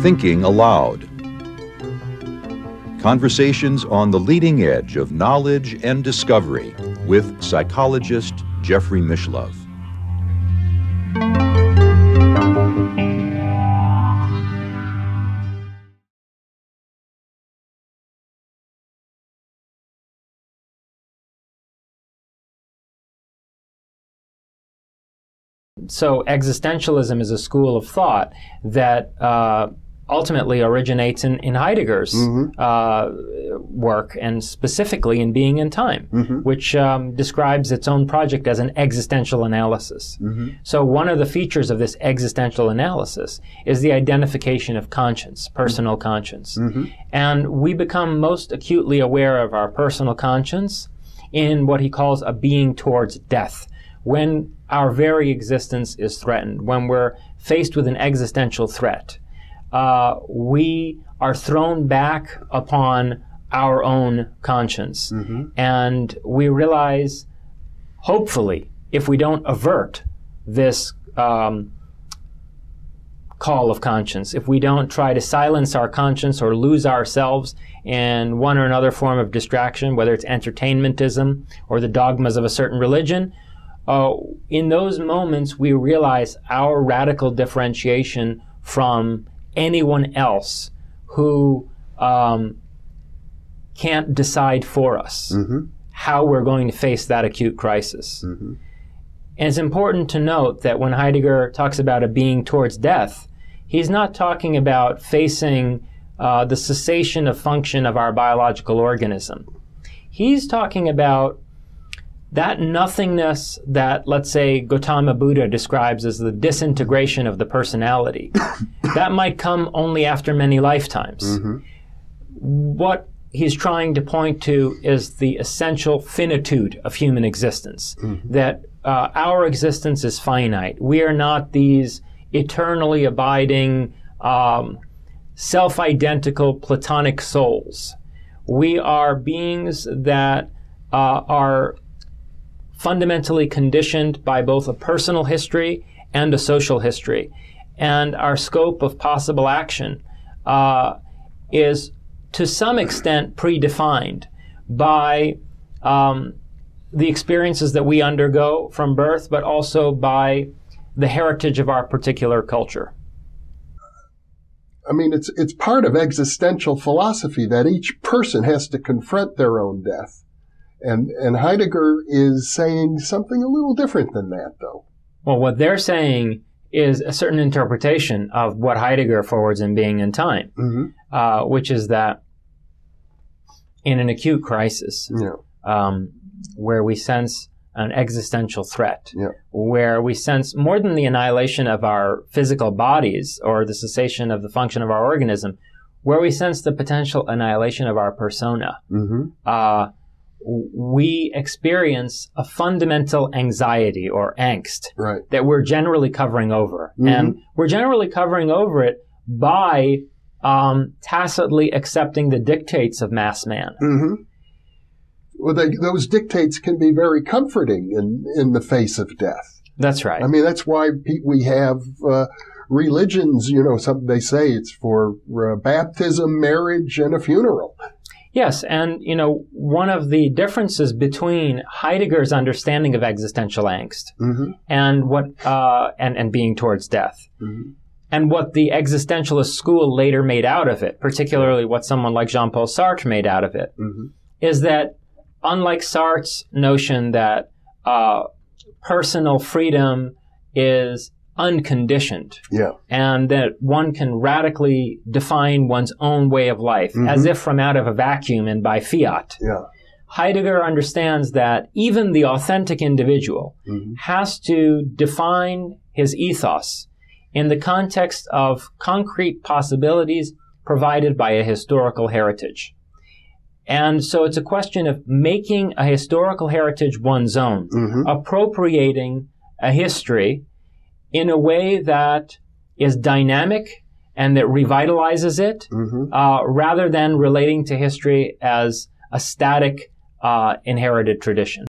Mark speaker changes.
Speaker 1: Thinking Aloud. Conversations on the leading edge of knowledge and discovery with psychologist Jeffrey Mishlove.
Speaker 2: So existentialism is a school of thought that ultimately originates in Heidegger's work, and specifically in Being and Time, which describes its own project as an existential analysis. So one of the features of this existential analysis is the identification of conscience, personal conscience. And we become most acutely aware of our personal conscience in what he calls a being towards death, when our very existence is threatened, when we're faced with an existential threat. We are thrown back upon our own conscience. And we realize, hopefully, if we don't avert this call of conscience, if we don't try to silence our conscience or lose ourselves in one or another form of distraction, whether it's entertainmentism or the dogmas of a certain religion, in those moments we realize our radical differentiation from anyone else who can't decide for us how we're going to face that acute crisis. And it's important to note that when Heidegger talks about a being towards death, he's not talking about facing the cessation of function of our biological organism. He's talking about that nothingness that, let's say, Gautama Buddha describes as the disintegration of the personality. That might come only after many lifetimes. What he's trying to point to is the essential finitude of human existence, that our existence is finite. We are not these eternally abiding, self-identical Platonic souls. We are beings that are fundamentally conditioned by both a personal history and a social history. And our scope of possible action is to some extent predefined by the experiences that we undergo from birth, but also by the heritage of our particular culture.
Speaker 3: I mean, it's part of existential philosophy that each person has to confront their own death. And Heidegger is saying something a little different than that, though.
Speaker 2: Well, what they're saying is a certain interpretation of what Heidegger forwards in Being and Time, which is that in an acute crisis, where we sense an existential threat, where we sense more than the annihilation of our physical bodies or the cessation of the function of our organism, where we sense the potential annihilation of our persona, we experience a fundamental anxiety or angst that we're generally covering over. And we're generally covering over it by tacitly accepting the dictates of mass man.
Speaker 3: Well, those dictates can be very comforting in the face of death.
Speaker 2: That's right.
Speaker 3: I mean, that's why we have religions, they say it's for baptism, marriage, and a funeral.
Speaker 2: Yes, and one of the differences between Heidegger's understanding of existential angst and what and being towards death, and what the existentialist school later made out of it, particularly what someone like Jean-Paul Sartre made out of it, is that unlike Sartre's notion that personal freedom is unconditioned, and that one can radically define one's own way of life as if from out of a vacuum and by fiat. Heidegger understands that even the authentic individual has to define his ethos in the context of concrete possibilities provided by a historical heritage. And so it's a question of making a historical heritage one's own, appropriating a history in a way that is dynamic and that revitalizes it, rather than relating to history as a static, inherited tradition.